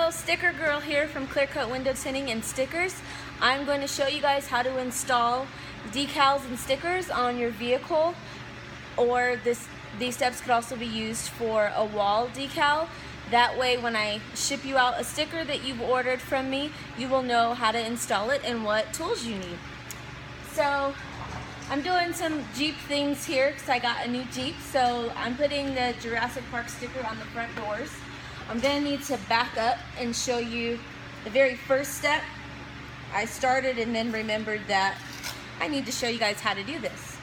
Hello, Sticker Girl here from Clear Coat Window Tinting and Stickers. I'm going to show you guys how to install decals and stickers on your vehicle, or these steps could also be used for a wall decal. That way when I ship you out a sticker that you've ordered from me, you will know how to install it and what tools you need. So I'm doing some Jeep things here because I got a new Jeep. So I'm putting the Jurassic Park sticker on the front doors. I'm going to need to back up and show you the very first step. I started and then remembered that I need to show you guys how to do this.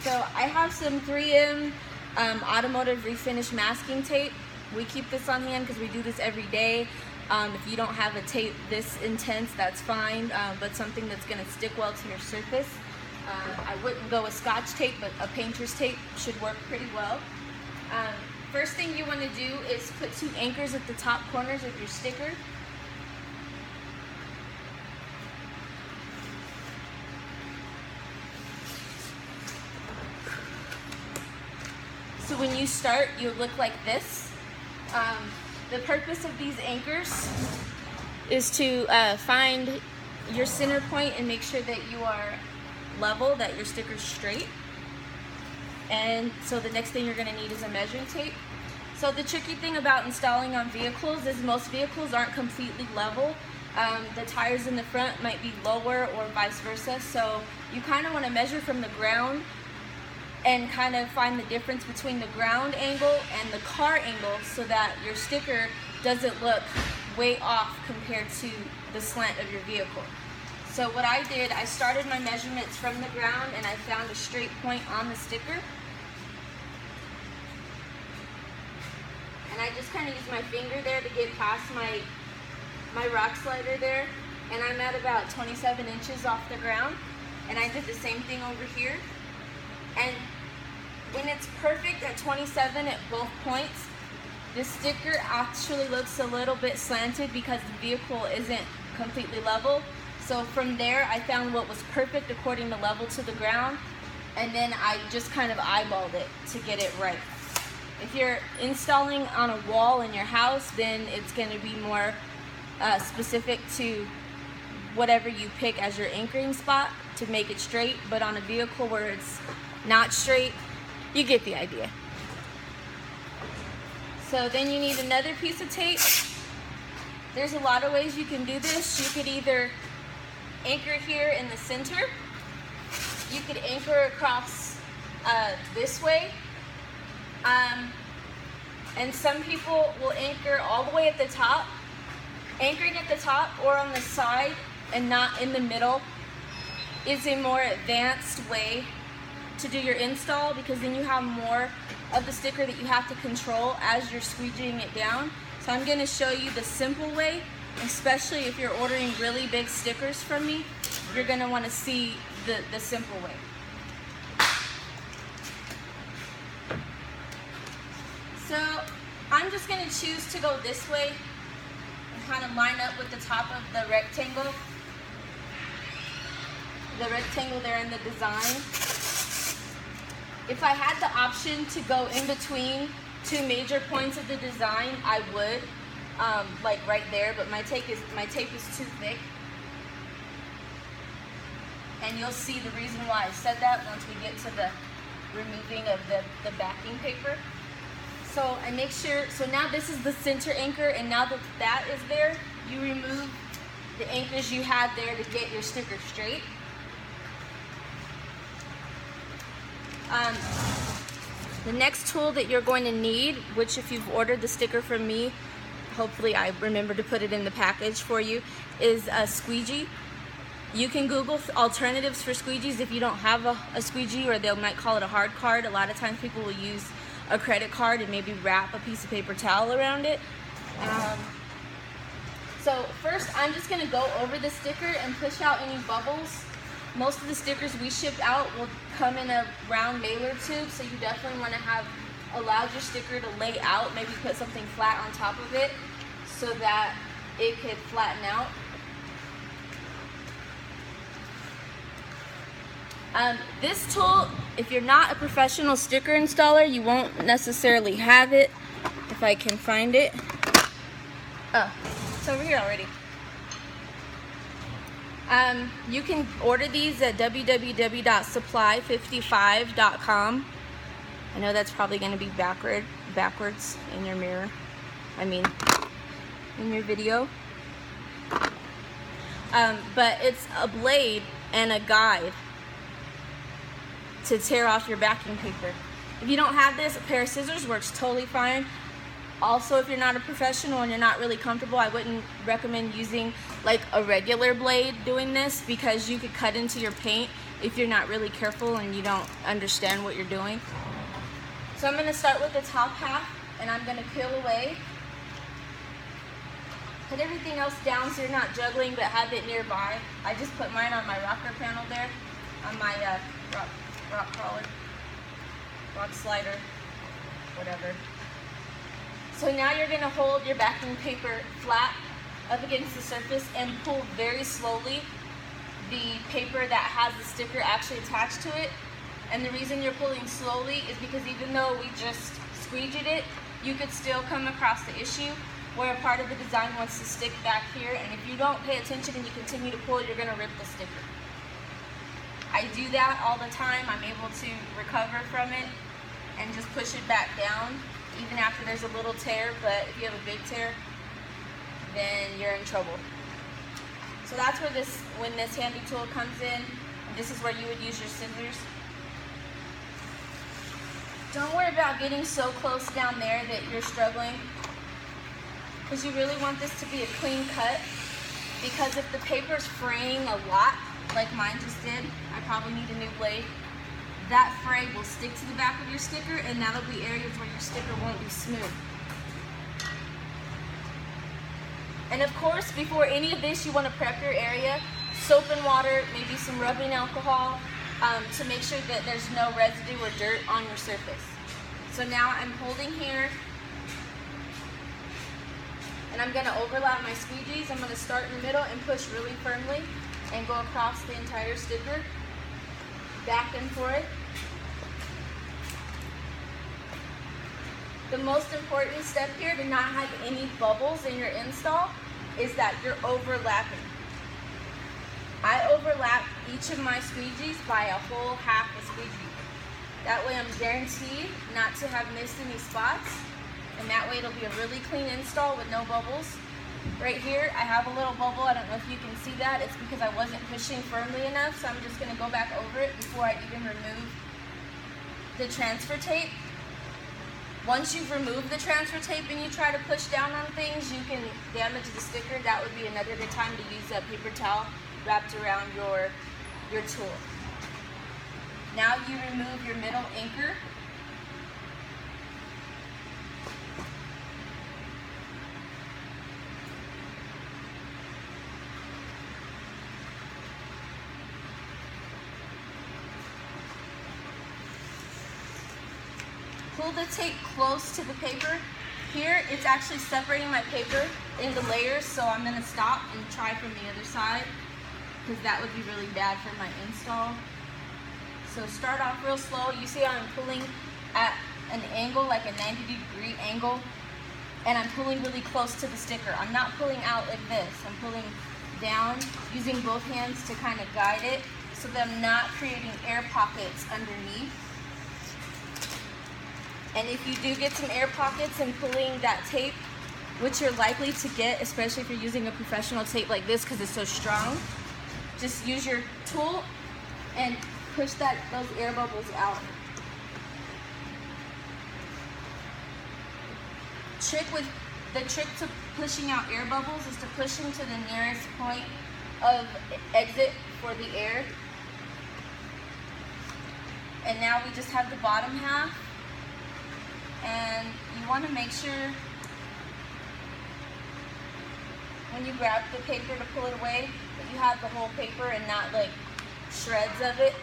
So I have some 3M automotive refinish masking tape. We keep this on hand because we do this every day. If you don't have a tape this intense, that's fine, but something that's going to stick well to your surface. I wouldn't go with Scotch tape, but a painter's tape should work pretty well. First thing you want to do is put 2 anchors at the top corners of your sticker. So when you start, you'll look like this. The purpose of these anchors is to find your center point and make sure that you are level, that your sticker's straight. And so the next thing you're going to need is a measuring tape. So the tricky thing about installing on vehicles is most vehicles aren't completely level. The tires in the front might be lower or vice versa. So you kind of want to measure from the ground and kind of find the difference between the ground angle and the car angle so that your sticker doesn't look way off compared to the slant of your vehicle. So what I did, I started my measurements from the ground and I found a straight point on the sticker. And I just kind of used my finger there to get past my rock slider there. And I'm at about 27 inches off the ground. And I did the same thing over here. And when it's perfect at 27 at both points, the sticker actually looks a little bit slanted because the vehicle isn't completely level. So from there, I found what was perfect according to level to the ground, and then I just kind of eyeballed it to get it right. If you're installing on a wall in your house, then it's going to be more specific to whatever you pick as your anchoring spot to make it straight. But on a vehicle where it's not straight, you get the idea. So then you need another piece of tape. There's a lot of ways you can do this. You could either anchor here in the center. You could anchor across this way. And some people will anchor all the way at the top. Anchoring at the top or on the side and not in the middle is a more advanced way to do your install, because then you have more of the sticker that you have to control as you're squeegeeing it down. So I'm going to show you the simple way, especially if you're ordering really big stickers from me. You're going to want to see the simple way. So I'm just going to choose to go this way and kind of line up with the top of the rectangle there in the design. If I had the option to go in between 2 major points of the design, I would, like right there, but my tape is too thick. And you'll see the reason why I said that once we get to the removing of the backing paper. So I make sure, so now this is the center anchor, and now that that is there, you remove the anchors you had there to get your sticker straight. The next tool that you're going to need, which if you've ordered the sticker from me, hopefully I remember to put it in the package for you, is a squeegee. You can Google alternatives for squeegees if you don't have a squeegee, or they might call it a hard card. A lot of times people will use a credit card and maybe wrap a piece of paper towel around it. So first I'm just going to go over the sticker and push out any bubbles. Most of the stickers we ship out will come in a round mailer tube, so you definitely want to have allowed your sticker to lay out, maybe put something flat on top of it so that it could flatten out. This tool, if you're not a professional sticker installer, you won't necessarily have it if I can find it. Oh, it's over here already. You can order these at www.supply55.com. I know that's probably going to be backwards in your mirror. I mean, in your video. But it's a blade and a guide to tear off your backing paper. If you don't have this, a pair of scissors works totally fine. Also, if you're not a professional and you're not really comfortable, I wouldn't recommend using like a regular blade doing this, because you could cut into your paint if you're not really careful and you don't understand what you're doing. So I'm going to start with the top half, and I'm going to peel away. Put everything else down so you're not juggling, but have it nearby. I just put mine on my rocker panel there, on my rock crawler, rock slider, whatever. So now you're going to hold your backing paper flat up against the surface and pull very slowly the paper that has the sticker actually attached to it. And the reason you're pulling slowly is because even though we just squeegeed it, you could still come across the issue where a part of the design wants to stick back here, and if you don't pay attention and you continue to pull, you're going to rip the sticker. I do that all the time. I'm able to recover from it and just push it back down even after there's a little tear, but if you have a big tear, then you're in trouble. So that's where when this handy tool comes in, this is where you would use your scissors. Don't worry about getting so close down there that you're struggling, because you really want this to be a clean cut, because if the paper's fraying a lot, like mine just did, I probably need a new blade. That fray will stick to the back of your sticker, and that'll be areas where your sticker won't be smooth. And of course, before any of this, you want to prep your area. Soap and water, maybe some rubbing alcohol, to make sure that there's no residue or dirt on your surface. So now I'm holding here, and I'm going to overlap my squeegees. I'm going to start in the middle and push really firmly and go across the entire sticker, back and forth. The most important step here to not have any bubbles in your install is that you're overlapping. I overlap each of my squeegees by a whole half a squeegee. That way I'm guaranteed not to have missed any spots, and that way it'll be a really clean install with no bubbles. Right here, I have a little bubble. I don't know if you can see that. It's because I wasn't pushing firmly enough, so I'm just going to go back over it before I even remove the transfer tape. Once you've removed the transfer tape and you try to push down on things, you can damage the sticker. That would be another good time to use a paper towel wrapped around your tool. Now you remove your middle anchor. Pull the tape close to the paper. Here, it's actually separating my paper into layers, so I'm going to stop and try from the other side, because that would be really bad for my install. So start off real slow. You see I'm pulling at an angle, like a 90-degree angle, and I'm pulling really close to the sticker. I'm not pulling out like this. I'm pulling down, using both hands to kind of guide it, so that I'm not creating air pockets underneath. And if you do get some air pockets and pulling that tape, which you're likely to get, especially if you're using a professional tape like this because it's so strong, just use your tool and push those air bubbles out. The trick to pushing out air bubbles is to push them to the nearest point of exit for the air. And now we just have the bottom half. And you want to make sure when you grab the paper to pull it away that you have the whole paper and not like shreds of it.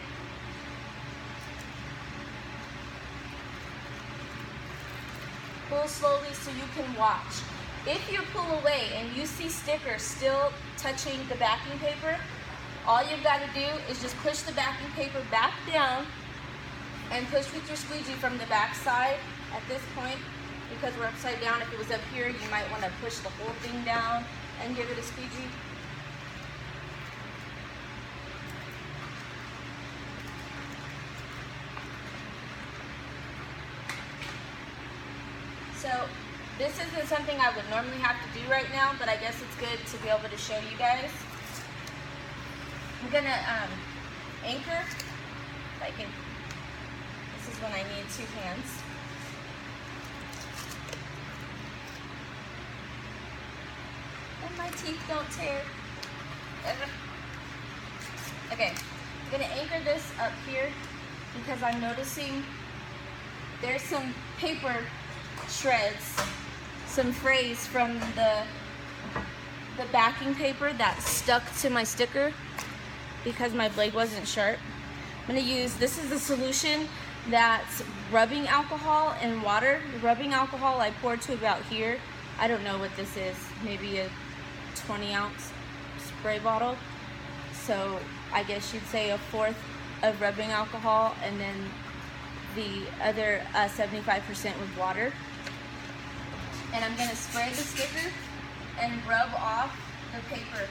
Pull slowly so you can watch. If you pull away and you see stickers still touching the backing paper, all you've got to do is just push the backing paper back down and push with your squeegee from the back side at this point because we're upside down. If it was up here, you might want to push the whole thing down and give it a squeegee. So this isn't something I would normally have to do right now, but I guess it's good to be able to show you guys. I'm gonna anchor, if I can, this is when I need 2 hands. And my teeth don't tear. Okay, I'm gonna anchor this up here because I'm noticing there's some paper shreds, some frays from the backing paper that stuck to my sticker because my blade wasn't sharp. I'm going to use, this is a solution that's rubbing alcohol and water. The rubbing alcohol I poured to about here. I don't know what this is, maybe a 20-ounce spray bottle. So I guess you'd say 1/4 of rubbing alcohol and then the other 75% with water. And I'm going to spray the sticker and rub off the paper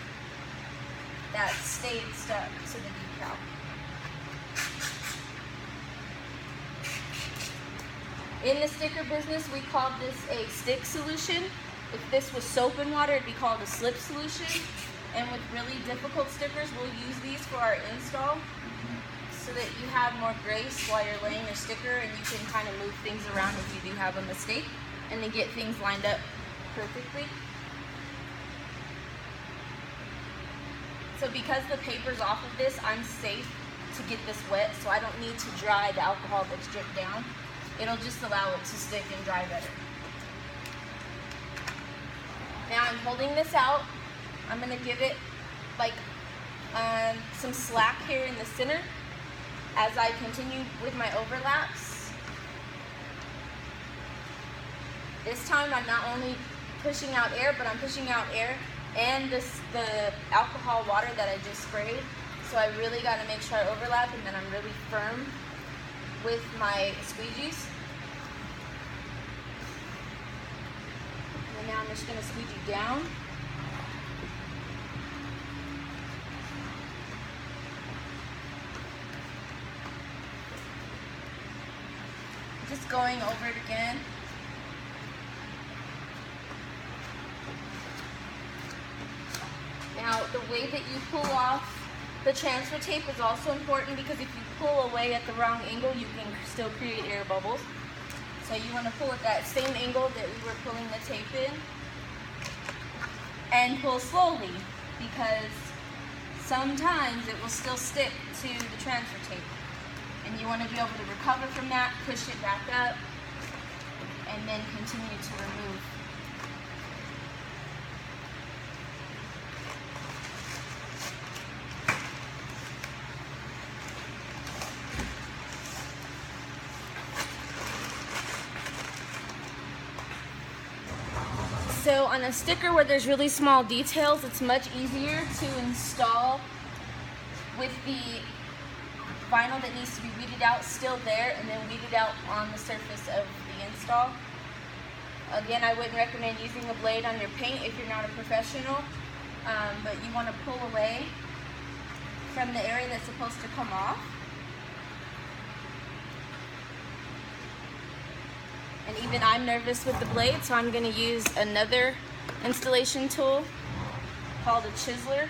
that stayed stuck to the decal. In the sticker business, we call this a stick solution. If this was soap and water, it'd be called a slip solution. And with really difficult stickers, we'll use these for our install so that you have more grace while you're laying your sticker and you can kind of move things around if you do have a mistake and then get things lined up perfectly. So because the paper's off of this, I'm safe to get this wet, so I don't need to dry the alcohol that's dripped down. It'll just allow it to stick and dry better. Now I'm holding this out. I'm gonna give it like some slack here in the center as I continue with my overlaps. This time I'm not only pushing out air, but I'm pushing out air and the alcohol water that I just sprayed. So I really got to make sure I overlap and then I'm really firm with my squeegees. And now I'm just going to squeegee down. Just going over it again. Now, the way that you pull off the transfer tape is also important because if you pull away at the wrong angle, you can still create air bubbles. So you want to pull at that same angle that we were pulling the tape in. And pull slowly because sometimes it will still stick to the transfer tape. And you want to be able to recover from that, push it back up, and then continue to remove. So on a sticker where there's really small details, it's much easier to install with the vinyl that needs to be weeded out still there and then weeded out on the surface of the install. Again, I wouldn't recommend using a blade on your paint if you're not a professional, but you want to pull away from the area that's supposed to come off. And even I'm nervous with the blade, so I'm going to use another installation tool called a chiseler.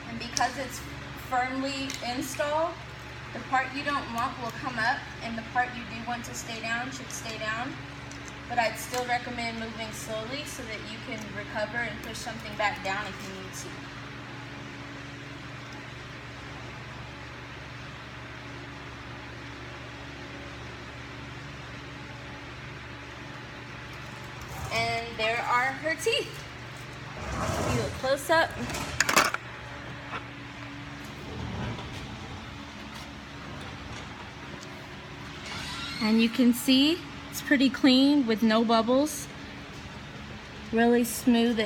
And because it's firmly installed, the part you don't want will come up, and the part you do want to stay down should stay down. But I'd still recommend moving slowly so that you can recover and push something back down if you need to. And there are her teeth. Give you a close up. And you can see it's pretty clean with no bubbles. Really smooth.